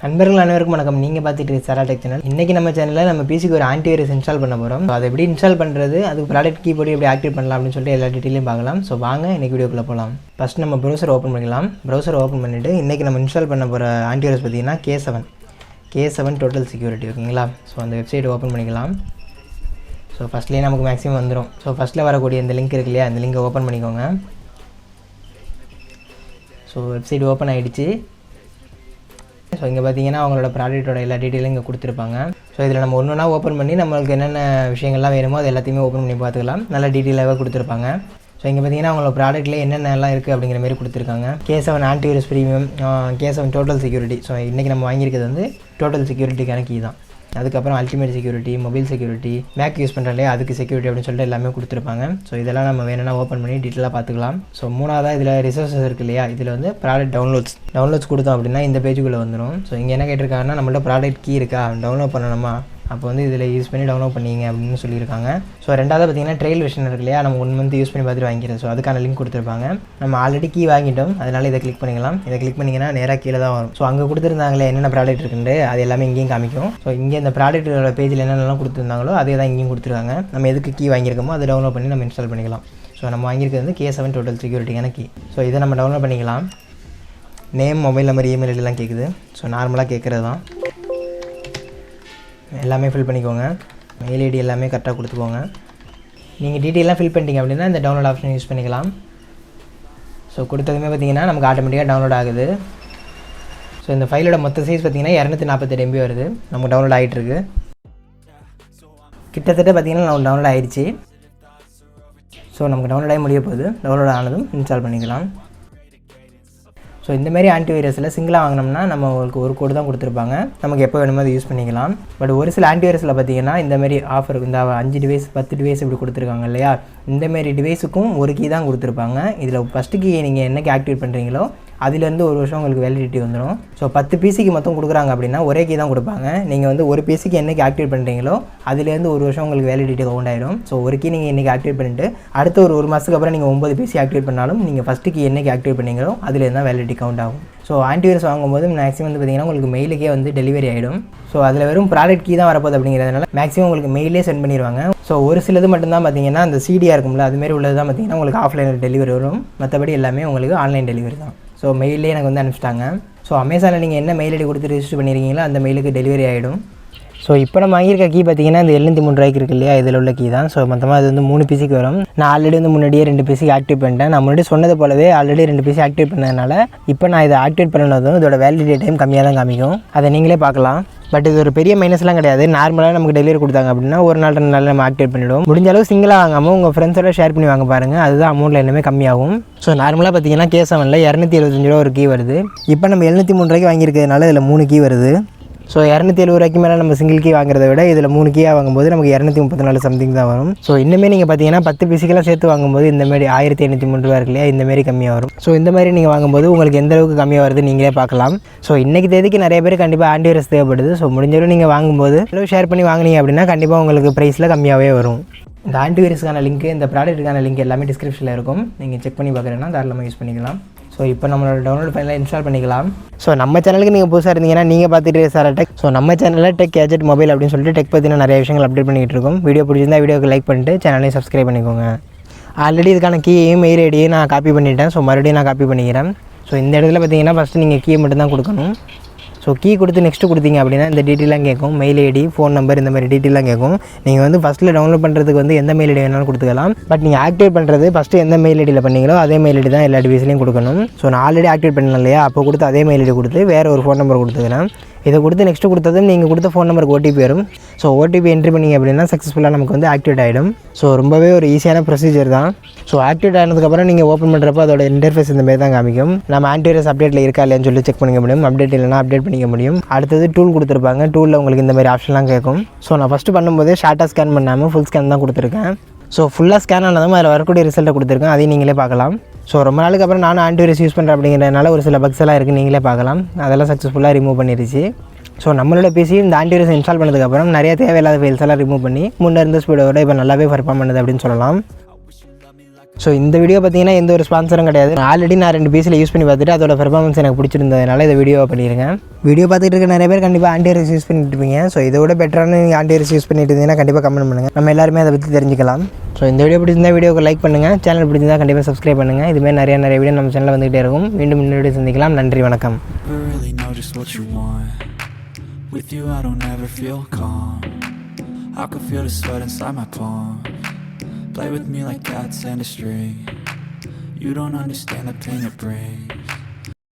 நண்பர்கள் அனைவருக்கும் வணக்கம். நீங்கள் பார்த்துட்டு Sara Tech சேனல். இன்றைக்கி நம்ம சேனலில் நம்ம பிசிக்கு ஒரு ஆன்டிவைரஸ் இன்ஸ்டால் பண்ண போகிறோம். அதை எப்படி இன்ஸ்டால் பண்ணுறது, அதுக்கு ப்ராடக்ட் கீ போட்டு எப்படி ஆக்டிவேட் பண்ணலாம் அப்படின்னு சொல்லிட்டு எல்லா டீட்டெயிலையும் பார்க்கலாம். ஸோ வாங்க இன்றைக்கி வீடியோக்குள்ளே போகலாம். ஃபஸ்ட் நம்ம ப்ரௌசர் ஓப்பன் பண்ணிக்கலாம். ப்ரௌசர் ஓப்பன் பண்ணிவிட்டு இன்றைக்கி நம்ம இன்ஸ்டால் பண்ண போகிற ஆன்டிவைரஸ் பார்த்திங்கன்னா K7 டோட்டல் செக்யூரிட்டி. ஓகேங்களா? ஸோ அந்த வெப்சைட் ஓப்பன் பண்ணிக்கலாம். ஸோ ஃபஸ்ட்லேயே நமக்கு மேக்ஸிமம் வந்துடும். ஸோ ஃபஸ்ட்டில் வரக்கூடிய இந்த லிங்க் இருக்கு இல்லையா, அந்த லிங்கை ஓப்பன் பண்ணிக்கோங்க. ஸோ வெப்சைட் ஓப்பன் ஆகிடுச்சு. ஸோ இங்கே பார்த்தீங்கன்னா அவங்களோட ப்ராடக்ட்டோட எல்லா டீட்டெயிலும் இங்கே கொடுத்துருப்பாங்க. ஸோ இதில் நம்ம ஒன்று ஒன்றா ஓப்பன் பண்ணி நம்மளுக்கு என்னென்ன விஷயங்கள்லாம் வேணுமோ அது எல்லாத்தையுமே ஓப்பன் பண்ணி பார்த்துக்கலாம். நல்லா டீட்டெயிலாகவே கொடுத்துருப்பாங்க. ஸோ இங்கே பார்த்தீங்கன்னா அவங்களோட ப்ராடக்ட்டில் என்னென்னலாம் இருக்குது அப்படிங்கிற மாதிரி கொடுத்துருக்காங்க. K7 antivirus premium, K7 total security. So இன்றைக்கி நம்ம வாங்கியிருக்கிறது வந்து டோட்டல் செக்யூரிட்டிக்கான கீ தான். அதுக்கப்புறம் ultimate security, mobile security, Mac use பண்ணுறாலே அதுக்கு செக்யூரிட்டி அப்படின்னு சொல்லிட்டு எல்லாமே கொடுத்துருப்பாங்க. ஸோ இதெல்லாம் நம்ம வேணும்னா ஓப்பன் பண்ணி டீட்டெயிலாக பார்த்துக்கலாம். ஸோ மூணாவதாக இதில் ரிசோர்ஸஸ் இருக்குது இல்லையா, இதில் வந்து ப்ராடக்ட் டவுன்லோட்ஸ் கொடுத்தோம் அப்படின்னா இந்த பேஜுக்குள்ளே வந்துடும். ஸோ இங்கே என்ன கேட்டிருக்காங்கன்னா நம்மள்ட்ட ப்ராடக்ட் கீ இருக்கா, டவுன்லோட் பண்ணணுமா, அப்போ வந்து இதில் யூஸ் பண்ணி டவுன்லோட் பண்ணிங்க அப்படின்னு சொல்லியிருக்காங்க. ஸோ ரெண்டாவது பார்த்திங்கன்னா ட்ரையல் வெர்ஷன் இருக்கு இல்லையா, நம்ம 1 மந்த் யூஸ் பண்ணி பார்த்துட்டு வாங்கிக்கிறோம். ஸோ அதுக்கான லிங்க் கொடுத்துருப்பாங்க. நம்ம ஆல்ரெடி கீ வாங்கிட்டோம், அதனால் இதை கிளிக் பண்ணிக்கலாம். இதை கிளிக் பண்ணிங்கன்னா நேராக கீழே தான் வரும். ஸோ அங்கே கொடுத்துருந்தாங்களே என்னென்ன ப்ராடக்ட் இருக்குன்னு அது எல்லாமே இங்கேயும் காமிக்கும். ஸோ இங்கே இந்த ப்ராடக்ட்டோட பேஜில் என்னென்னலாம் கொடுத்துருந்தாங்களோ அதே தான் இங்கேயும் கொடுத்துருக்காங்க. நம்ம எதுக்கு கீ வாங்கியிருக்கோமோ அதை டவுன்லோட் பண்ணி நம்ம இன்ஸ்டால் பண்ணிக்கலாம். ஸோ நம்ம வாங்கியிருக்கிறது வந்து K7 டோட்டல் செக்யூரிட்டிக்கான கீ. ஸோ இதை நம்ம டவுன்லோட் பண்ணிக்கலாம். நேம், மொபைல் நம்பர், இமெயில் ஐடிலாம் கேட்குது. ஸோ நார்மலாக கேட்குறது தான். எல்லாமே ஃபில் பண்ணிக்கோங்க. மெயில் ஐடி எல்லாமே கரெக்டாக கொடுத்துக்கோங்க. நீங்கள் டீட்டெயிலாக ஃபில் பண்ணிட்டீங்க அப்படின்னா இந்த டவுன்லோட் ஆப்ஷன் யூஸ் பண்ணிக்கலாம். ஸோ கொடுத்ததுமே பார்த்திங்கன்னா நமக்கு ஆட்டோமேட்டிக்காக டவுன்லோட் ஆகுது. ஸோ இந்த ஃபைலோட மொத்த சைஸ் பார்த்திங்கன்னா 248 MB வருது. நமக்கு டவுன்லோட் ஆகிட்டுருக்கு. கிட்டத்தட்ட பார்த்திங்கன்னா நம்ம டவுன்லோட் ஆகிடுச்சு. ஸோ நமக்கு டவுன்லோட் ஆகி முடிய போகுது. டவுன்லோட் ஆனதும் இன்ஸ்டால் பண்ணிக்கலாம். ஸோ இந்தமாரி ஆன்டிவைரஸில் சிங்கிளாக வாங்கினோம்னா நம்ம உங்களுக்கு ஒரு கோடு தான் கொடுத்துருப்பாங்க. நமக்கு எப்போ வேணுமோ அதை யூஸ் பண்ணிக்கலாம். பட் ஒரு சில ஆன்டிவைரஸில் பார்த்திங்கன்னா இந்தமாரி ஆஃபர், இந்த 5 டிவைஸ் 10 டிவைஸ் இப்படி கொடுத்துருக்காங்க இல்லையா, இந்தமாரி டிவைஸுக்கும் ஒரு கீ தான் கொடுத்துருப்பாங்க. இதில் ஃபஸ்ட்டு கீ நீங்கள் என்னைக்கு ஆக்டிவேட் பண்ணுறீங்களோ அதுலேருந்து 1 வருஷம் உங்களுக்கு வேலிடிட்டி வந்துடும். ஸோ 10 பிசிக்கு மொத்தம் கொடுக்குறாங்க அப்படின்னா ஒரே கீ தான் கொடுப்பாங்க. நீங்கள் வந்து ஒரு பிசிக்கு என்றைக்கு ஆக்டிவேட் பண்ணுறீங்களோ அதுலேருந்து 1 வருஷம் உங்களுக்கு வேலிடிட்டி கவுண்ட் ஆகிடும். ஸோ ஒரு கீ நீங்கள் இன்றைக்கி ஆக்டிவேட் பண்ணிட்டு அடுத்த ஒரு மாதத்துக்கு அப்புறம் நீங்கள் 9 பிசி ஆக்டிவேட் பண்ணாலும் நீங்கள் ஃபஸ்ட்டு கீ என்றைக்கு ஆக்டிவேட் பண்ணீங்களோ அதுலேருந்து தான் வேலிடிட்டி கவுண்ட் ஆகும். ஸோ ஆன்டிவைரஸ் வாங்கும்போது மேக்ஸிமம் வந்து பார்த்திங்கன்னா உங்களுக்கு மெயிலுக்கே வந்து டெலிவரி ஆகிடும். ஸோ அதில் வெறும் ப்ராடக்ட் கீ தான் வரப்போகுது அப்படிங்கிறதுனால மேக்ஸிமம் உங்களுக்கு மெயிலே சென்ட் பண்ணிடுவாங்க. ஸோ ஒரு சிலது மட்டும்தான் பார்த்திங்கன்னா அந்த சிடியாக இருக்கும்ல, அதுமாரி உள்ளது தான் பார்த்திங்கன்னா உங்களுக்கு ஆஃப்லைனில் டெலிவரி வரும். மற்றபடி எல்லாமே உங்களுக்கு ஆன்லைன் டெலிவரி தான். ஸோ மெயிலே எனக்கு வந்து அனுப்பிச்சிட்டாங்க. ஸோ அமேசானில் நீங்கள் என்ன மெயில் ஐடி கொடுத்து ரிஜிஸ்டர் பண்ணியிருக்கீங்களோ அந்த மெயிலுக்கு டெலிவரி ஆகிடும். ஸோ இப்போ நம்ம வாங்கியிருக்க கீ பார்த்திங்கன்னா இந்த 703 ரூபாய்க்கு இருக்குது இல்லையா, இதில் உள்ள கீ தான். ஸோ மொத்தமாக அது வந்து 3 பிசிக்கு வரும். நான் ஆல்ரெடி வந்து முன்னாடியே 2 பிசிக்கு ஆக்டிவேட் பண்ணிட்டேன். நான் முன்னாடி சொன்னது போலவே ஆல்ரெடி 2 பிசி ஆக்டிவேட் பண்ணதுனால இப்போ நான் இதை ஆக்டிவேட் பண்ணதும் இதோட வேலிடிட்டி டைம் கம்மியாக தான் காமிக்கும். அதை நீங்களே பார்க்கலாம். பட் இது ஒரு பெரிய மைனஸ்லாம் கிடையாது. நார்மலாக நமக்கு டெலிவரி கொடுத்தாங்க அப்படின்னா 1 நாள் 2 நாள் நம்ம ஆக்டிவேட் பண்ணிவிடுவோம். முடிஞ்ச அளவு சிங்கிளாக வாங்காமல் உங்கள் ஃப்ரெண்ட்ஸோட ஷேர் பண்ணி வாங்க பாருங்கள். அதுதான் அமௌண்ட்டில் எல்லாமே கம்மியாகும். ஸோ நார்மலாக பார்த்தீங்கன்னா K7ல் 275 ரூபா ஒரு கீ வருது. இப்போ நம்ம 703 ரூபாய்க்கு வாங்கியிருக்கிறதுனால இதில் 3 கீ வருது. ஸோ 270 ரூபாய்க்கு மேலே நம்ம சிங்கிள் கீ வாங்குறத விட இதில் 3 கீயாக வாங்கும்போது நமக்கு 234 சம்திங் தான் வரும். ஸோ இன்னுமே நீங்கள் பார்த்தீங்கன்னா 10 பிசிக்கெல்லாம் சேர்த்து வாங்கும்போது இந்தமாரி 1803 ரூபா இருக்கு இல்லையா, இந்தமாரி கம்மியாக வரும். ஸோ இந்தமாதிரி நீங்கள் வாங்கும்போது உங்களுக்கு எந்த அளவுக்கு கம்மியாக வருது நீங்களே பார்க்கலாம். ஸோ இன்றைக்கி தேதிக்கு நிறைய பேர் கண்டிப்பாக ஆன்டிவைரஸ் தேவைப்படுது. ஸோ முடிஞ்சளவு நீங்கள் வாங்கும்போது அளவு ஷேர் பண்ணி வாங்கினீங்க அப்படின்னா கண்டிப்பாக உங்களுக்கு ப்ரைஸில் கம்மியாகவே வரும். இந்த ஆன்டிவைரஸ்க்கான லிங்க், இந்த ப்ராடக்ட்டுக்கான லிங்க் எல்லாமே டிஸ்கிரிப்ஷனில் இருக்கும். நீங்கள் செக் பண்ணி பார்க்குறேன்னா தாராளமாக யூஸ் பண்ணிக்கலாம். ஸோ இப்போ நம்மளோட டவுன்லோட் ஃபைலில் இன்ஸ்டால் பண்ணிக்கலாம். ஸோ நம்ம சேனலுக்கு நீங்கள் புதுசாக இருந்தீங்கன்னா நீங்கள் பார்த்துட்டு Sara Tech. ஸோ நம்ம சேனலில் டெக், கேஜெட், மொபைல் அப்படின்னு சொல்லிட்டு டெக் பற்றின நிறைய விஷயங்கள் அப்டேட் பண்ணிகிட்டு இருக்கோம். வீடியோ பிடிச்சிருந்தா வீடியோக்கு லைக் பண்ணிட்டு சேனலையும் சப்ஸ்கிரைப் பண்ணிக்கோங்க. ஆல்ரெடி இதுக்கான கீயையும் மெயில் ஐடியையும் நான் காப்பி பண்ணிட்டேன். ஸோ மறுபடியும் நான் காப்பி பண்ணிக்கிறேன். ஸோ இந்த இடத்துல பார்த்தீங்கன்னா ஃபஸ்ட்டு நீங்கள் கீ மட்டும் தான் கொடுக்கணும். ஸோ கீ கொடுத்து நெக்ஸ்ட்டு கொடுத்தீங்க அப்படின்னா இந்த டீட்டெயிலாம் கேட்கும். மெயில் ஐடி, ஃபோன் நம்பர், இந்த மாதிரி டீட்டெயிலாம் கேட்கும். நீங்கள் வந்து ஃபஸ்ட்டில் டவுன்லோட் பண்ணுறதுக்கு வந்து எந்த மெயில் ஐடி வேணாலும் கொடுத்துக்கலாம். பட் நீங்கள் ஆக்டிவேட் பண்ணுறது ஃபஸ்ட்டு எந்த மெயில் ஐடியில் பண்ணீங்களோ அதே மெயில் ஐடி தான் எல்லா டிவைஸ்லையும் கொடுக்கணும். ஸோ நான் ஆல்ரெடி ஆக்டிவேட் பண்ணலாம் இல்லையா, அப்போ கொடுத்து அதே மெயில் ஐடி கொடுத்து வேறு ஒரு ஃபோன் நம்பர் கொடுத்துக்கிறேன். இதை கொடுத்து நெக்ஸ்ட்டு கொடுத்ததும் நீங்கள் கொடுத்த ஃபோன் நம்பருக்கு OTP வரும். ஸோ OTP என்ட்ரி பண்ணிங்க அப்படின்னா சக்ஸஸ்ஃபுல்லாக நமக்கு வந்து ஆக்டிவேட் ஆகிடும். ஸோ ரொம்பவே ஒரு ஈஸியான ப்ரொசீஜர் தான். ஸோ ஆக்டிவேட் ஆனதுக்கப்புறம் நீங்கள் ஓப்பன் பண்ணுறப்போ அதோட இன்டர்ஃபேஸ் இந்த மாதிரி தான் காமிக்கும். நம்ம ஆன்டிவைரஸ் அப்டேட்டில் இருக்கா இல்லையான்னு சொல்லி செக் பண்ணிக்க முடியும். அப்டேட் இல்லைனா அப்டேட் பண்ணிக்க முடியும். அடுத்தது டூல் கொடுத்துருப்பாங்க. டூலில் உங்களுக்கு இந்த மாதிரி ஆப்ஷன்லாம் கேட்கும். ஸோ நான் ஃபஸ்ட்டு பண்ணும்போதே ஷார்ட்டாக ஸ்கேன் பண்ணாமல் ஃபுல் ஸ்கேன் தான் கொடுத்துருக்கேன். ஸோ ஃபுல்லாக ஸ்கேன் ஆனதும் அதில் வரக்கூடிய ரிசல்ட்டை கொடுத்துருக்கேன். அதையும் நீங்களே பார்க்கலாம். ஸோ ரொம்ப நாளுக்கு அப்புறம் நானும் ஆன்டிவைரஸ் யூஸ் பண்ணுறேன் அப்படிங்கிறதுனால ஒரு சில பக்ஸ் எல்லாம் இருக்குது, நீங்களே பார்க்கலாம். அதெல்லாம் சக்ஸஸ்ஃபுல்லாக ரிமூவ் பண்ணிடுச்சு. ஸோ நம்மளோட பிசி இந்த ஆன்டிவைரஸ் இன்ஸ்டால் பண்ணதுக்கப்புறம் நிறைய தேவையில்லாத ஃபைல்ஸ் எல்லாம் ரிமூவ் பண்ணி முன்னே இருந்த ஸ்பீடோட இப்போ நல்லாவே பர்ஃபார்ம் பண்ணுது அப்படின்னு சொல்லலாம். ஸோ இந்த வீடியோ பார்த்தீங்கன்னா எந்த ஒரு ஸ்பான்சரும் கிடையாது. ஆல்ரெடி நான் 2 பீஸில் யூஸ் பண்ணி பார்த்துட்டு அதோட பெர்ஃபார்மன்ஸ் எனக்கு பிடிச்சிருந்ததுனால இந்த வீடியோ பண்ணியிருக்கேன். வீடியோ பார்த்துட்டு இருக்க நிறைய பேர் கண்டிப்பாக ஆன்டிவைரஸ் யூஸ் பண்ணிட்டு இருப்பீங்க. ஸோ இதோட பெட்டரான நீங்கள் ஆன்டிவைரஸ் யூஸ் பண்ணிட்டு இருந்தீங்கன்னா கண்டிப்பாக கமெண்ட் பண்ணுங்கள். நம்ம எல்லாருமே அதை பற்றி தெரிஞ்சுக்கலாம். ஸோ இந்த வீடியோ பிடிச்சிருந்தா வீடியோக்கு லைக் பண்ணுங்கள். சேனல் பிடிச்சிருந்தா கண்டிப்பாக சப்ஸ்கிரைப் பண்ணுங்கள். இதுமாதிரி நிறைய வீடியோ நம்ம சேனலில் வந்துகிட்டே இருக்கும். மீண்டும் இன்னொரு வீடியோ சந்திக்கலாம். நன்றி, வணக்கம். With you I don't ever feel calm. I can feel the sweat inside my palm. Play with me like cats and a string. You don't understand the pain it brings.